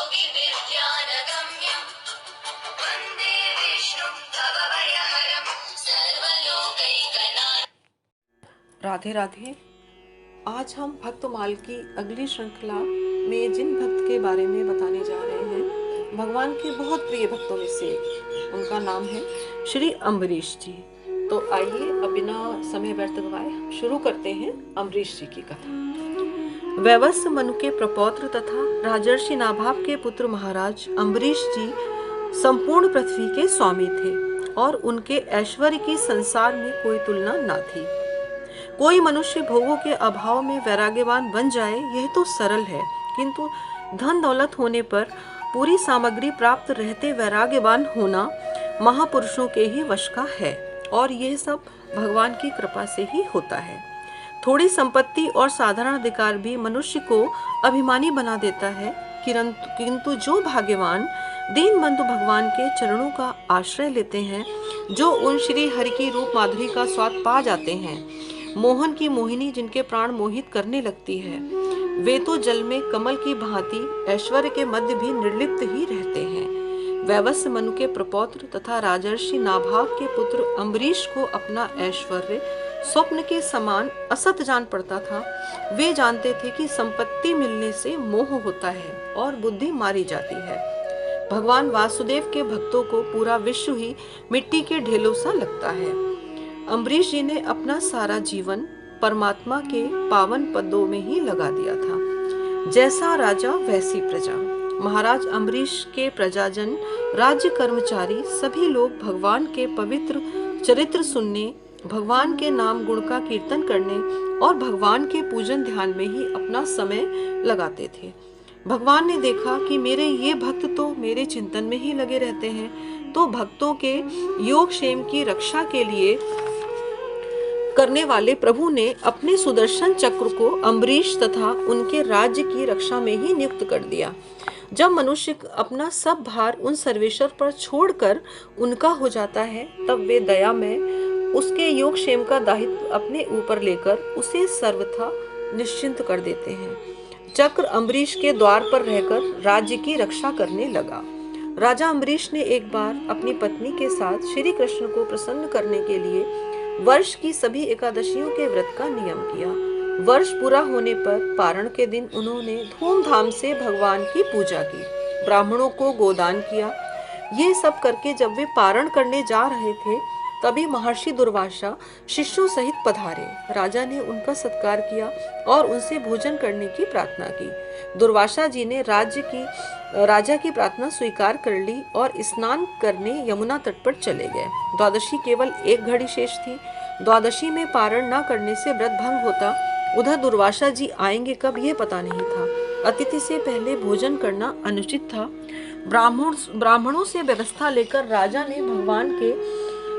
योगिविद्यानगम्यं वन्दे विष्णुं भवभयहरं सर्वलोकैकनाथं। राधे राधे। आज हम भक्तमाल की अगली श्रृंखला में जिन भक्त के बारे में बताने जा रहे हैं, भगवान के बहुत प्रिय भक्तों में से उनका नाम है श्री अम्बरीश जी। तो आइए अब बिना समय व्यर्थ गवाए शुरू करते हैं अम्बरीश जी की कथा। वैवस्व मनु के प्रपौत्र तथा राजर्षि नाभाव के पुत्र महाराज अम्बरीश जी संपूर्ण पृथ्वी के स्वामी थे और उनके ऐश्वर्य की संसार में कोई तुलना न थी। कोई मनुष्य भोगों के अभाव में वैराग्यवान बन जाए यह तो सरल है, किंतु धन दौलत होने पर पूरी सामग्री प्राप्त रहते वैराग्यवान होना महापुरुषों के ही वश का है और यह सब भगवान की कृपा से ही होता है। थोड़ी संपत्ति और साधारण अधिकार भी मनुष्य को अभिमानी बना देता है, किंतु जो भाग्यवान दीनबंधु भगवान के चरणों का आश्रय लेते हैं, जो उन श्री हरि की रूप माधुरी का स्वाद पा जाते हैं, मोहन की मोहिनी जिनके प्राण मोहित करने लगती है, वे तो जल में कमल की भांति ऐश्वर्य के मध्य भी निर्लिप्त ही रहते हैं। वैवस्व मनु के प्रपौत्र तथा राजर्षि नाभाव के पुत्र अम्बरीश को अपना ऐश्वर्य स्वप्न के समान असत जान पड़ता था। वे जानते थे कि संपत्ति मिलने से मोह होता है और बुद्धि मारी जाती है। भगवान वासुदेव के भक्तों को पूरा विश्व ही मिट्टी के ढेलों सा लगता है। अम्बरीश जी ने अपना सारा जीवन परमात्मा के पावन पदों में ही लगा दिया था। जैसा राजा वैसी प्रजा। महाराज अम्बरीश के प्रजाजन, राज्य कर्मचारी सभी लोग भगवान के पवित्र चरित्र सुनने, भगवान के नाम गुण का कीर्तन करने और भगवान के पूजन ध्यान में ही अपना समय लगाते थे। भगवान ने देखा कि मेरे ये भक्त तो मेरे चिंतन में ही लगे रहते हैं, तो भक्तों के योगक्षेम की रक्षा के लिए करने वाले प्रभु ने अपने सुदर्शन चक्र को अम्बरीश तथा उनके राज्य की रक्षा में ही नियुक्त कर दिया। जब मनुष्य अपना सब भार उन सर्वेश्वर पर छोड़कर उनका हो जाता है, तब वे दया में उसके योगक्षेम का दायित्व अपने ऊपर लेकर उसे सर्वथा निश्चिंत कर देते हैं। चक्र अम्बरीश के द्वार पर रहकर राज्य की रक्षा करने लगा। राजा अम्बरीश ने एक बार अपनी पत्नी के साथ श्री कृष्ण को प्रसन्न करने के लिए वर्ष की सभी एकादशियों के व्रत का नियम किया। वर्ष पूरा होने पर पारण के दिन उन्होंने धूमधाम से भगवान की पूजा की, ब्राह्मणों को गोदान किया। ये सब करके जब वे पारण करने जा रहे थे, तभी महर्षि दुर्वासा शिष्यों सहित पधारे। राजा ने उनका सत्कार किया और उनसे भोजन करने की प्रार्थना की। दुर्वासा जी ने राजा की प्रार्थना स्वीकार कर ली और स्नान करने यमुना तट पर चले गए। द्वादशी केवल एक घड़ी शेष थी। द्वादशी में पारण न करने से व्रत भंग होता। उधर दुर्वासा जी आएंगे कब यह पता नहीं था। अतिथि से पहले भोजन करना अनुचित था। ब्राह्मणों से व्यवस्था लेकर राजा ने भगवान के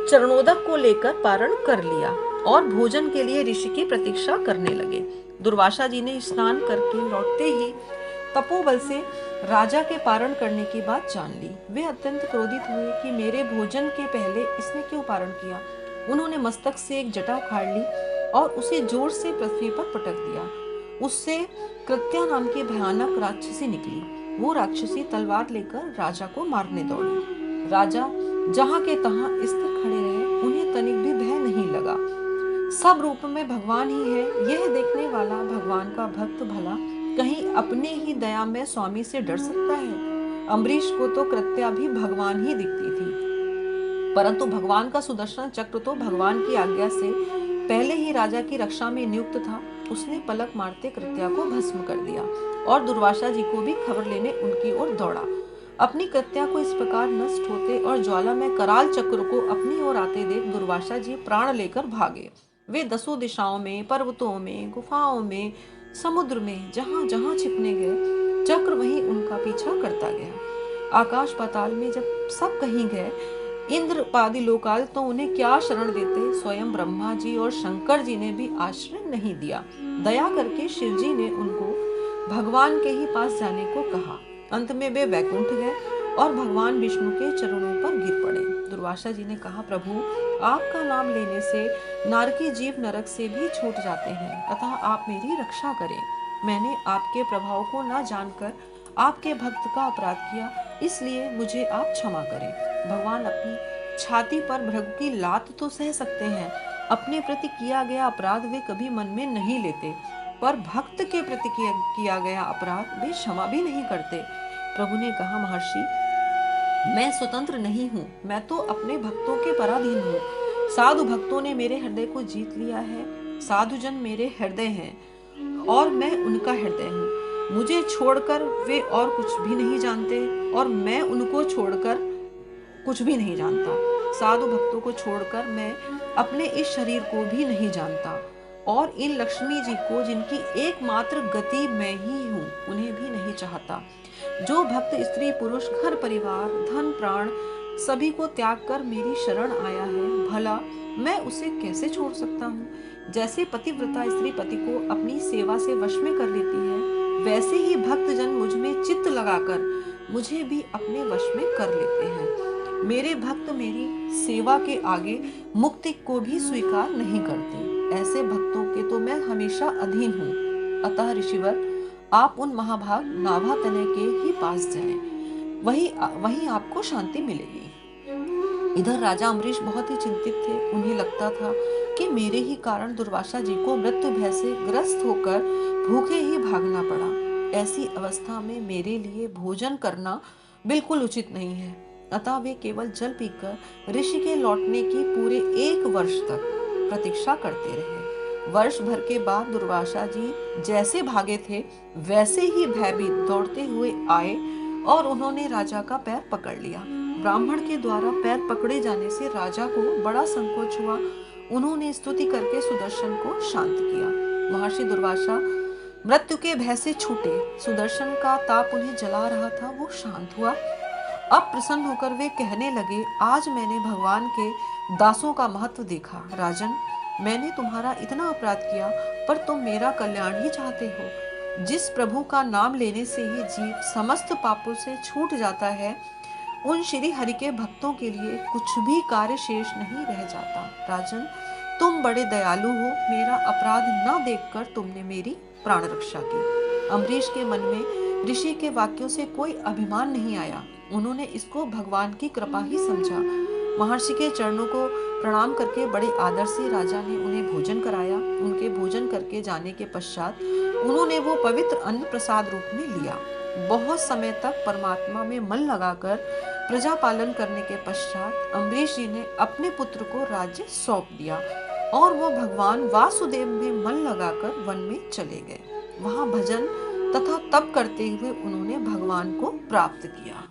चरणोदक को लेकर पारण कर लिया और भोजन के लिए ऋषि की प्रतीक्षा करने लगे। दुर्वासा जी ने स्नान करके लौटते ही तपोबल से राजा के पारण करने की बात जान ली। वे अत्यंत क्रोधित हुए कि मेरे भोजन के पहले इसने क्यों पारण किया। उन्होंने मस्तक से एक जटा उखाड़ ली और उसे जोर से पृथ्वी पर पटक दिया। उससे कृत्या नाम की भयानक राक्षसी निकली। वो राक्षसी तलवार लेकर राजा को मारने दौड़ी। राजा जहाँ के तहाँ स्थिर खड़े रहे, उन्हें तनिक भी भय नहीं लगा। सब रूप में भगवान ही है, यह देखने वाला भगवान का भक्त भला कहीं अपने ही दया में स्वामी से डर सकता है। अम्बरीश को तो कृत्या भी भगवान ही दिखती थी, परंतु भगवान का सुदर्शन चक्र तो भगवान की आज्ञा से पहले ही राजा की रक्षा में नियुक्त था। उसने पलक मारते कृत्या को भस्म कर दिया और दुर्वासा जी को भी खबर लेने उनकी ओर दौड़ा। अपनी कृत्या को इस प्रकार नष्ट होते और ज्वाला में कराल चक्र को अपनी ओर आते देख दुर्वासा जी प्राण लेकर भागे। वे दसों दिशाओं में, पर्वतों में, गुफाओं में, समुद्र में जहां जहां छिपने गए, चक्र वहीं उनका पीछा करता गया। आकाश पाताल में जब सब कहीं गए, इंद्र आदि लोकाल तो उन्हें क्या शरण देते। स्वयं ब्रह्मा जी और शंकर जी ने भी आश्रय नहीं दिया। दया करके शिव जी ने उनको भगवान के ही पास जाने को कहा। अंत में वे वैकुंठ गए और भगवान विष्णु के चरणों पर गिर पड़े। दुर्वासा जी ने कहा, प्रभु, आपका नाम लेने से नारकी जीव नरक से भी छूट जाते हैं, अतः आप मेरी रक्षा करें। मैंने आपके प्रभाव को न जानकर आपके भक्त का अपराध किया, इसलिए मुझे आप क्षमा करें। भगवान अपनी छाती पर भृगु की लात तो सह सकते हैं, अपने प्रति किया गया अपराध वे कभी मन में नहीं लेते, पर भक्त के प्रति किया गया अपराध वे क्षमा भी नहीं करते। प्रभु ने कहा, महर्षि, मैं स्वतंत्र नहीं हूँ, मैं तो अपने भक्तों के पराधीन हूँ। साधु भक्तों ने मेरे हृदय को जीत लिया है। साधु जन मेरे हृदय हैं और मैं उनका हृदय हूँ। मुझे छोड़कर वे और कुछ भी नहीं जानते और मैं उनको छोड़कर कुछ भी नहीं जानता। साधु भक्तों को छोड़कर मैं अपने इस शरीर को भी नहीं जानता और इन लक्ष्मी जी को, जिनकी एकमात्र गति मैं ही हूँ, उन्हें भी नहीं चाहता। जो भक्त स्त्री पुरुष घर परिवार धन प्राण सभी को त्याग कर मेरी शरण आया है, भला मैं उसे कैसे छोड़ सकता हूँ। जैसे पतिव्रता स्त्री पति को अपनी सेवा से वश में कर लेती है, वैसे ही भक्त जन मुझ में चित्त लगाकर मुझे भी अपने वश में कर लेते हैं। मेरे भक्त मेरी सेवा के आगे मुक्ति को भी स्वीकार नहीं करते। ऐसे भक्तों के तो मैं हमेशा अधीन हूँ। अतः ऋषिवर, आप उन महाभाग नाभातनय के ही पास जाएं, वही आपको शांति मिलेगी। इधर राजा अम्बरीश बहुत ही चिंतित थे। उन्हें लगता था कि मेरे ही कारण दुर्वासा जी को मृत्यु भय से ग्रस्त होकर भूखे ही भागना पड़ा। ऐसी अवस्था में मेरे लिए भोजन करना बिल्कुल उचित नहीं है। अतः वे केवल जल पीकर ऋषि के लौटने की पूरे 1 वर्ष तक प्रतीक्षा करते रहे। वर्ष भर के बाद दुर्वासा जी जैसे भागे थे, वैसे ही भयभीत दौड़ते हुए आए और उन्होंने राजा का पैर पकड़ लिया। ब्राह्मण के द्वारा पैर पकड़े जाने से राजा को बड़ा संकोच हुआ। उन्होंने स्तुति करके सुदर्शन को शांत किया। महर्षि दुर्वासा मृत्यु के भय से छूटे। सुदर्शन का ताप उन्हें जला रहा था, वो शांत हुआ। अब प्रसन्न होकर वे कहने लगे, आज मैंने भगवान के दासों का महत्व देखा। राजन, मैंने तुम्हारा इतना अपराध किया, पर तुम मेरा कल्याण ही चाहते हो। जिस प्रभु का नाम लेने से ही जीव समस्त पापों से छूट जाता है, उन श्री हरि के भक्तों के लिए कुछ भी कार्य शेष नहीं रह जाता। राजन, तुम बड़े दयालु हो। मेरा अपराध न देखकर तुमने मेरी प्राण रक्षा की। अम्बरीश के मन में ऋषि के वाक्यों से कोई अभिमान नहीं आया। उन्होंने इसको भगवान की कृपा ही समझा। महर्षि के चरणों को प्रणाम करके बड़े आदर से राजा ने उन्हें भोजन कराया। उनके भोजन करके जाने के पश्चात उन्होंने वो पवित्र अन्न प्रसाद रूप में लिया। बहुत समय तक परमात्मा में मन लगाकर प्रजा पालन करने के पश्चात अम्बरीश जी ने अपने पुत्र को राज्य सौंप दिया और वो भगवान वासुदेव में मन लगाकर वन में चले गए। वहां भजन तथा तप करते हुए उन्होंने भगवान को प्राप्त किया।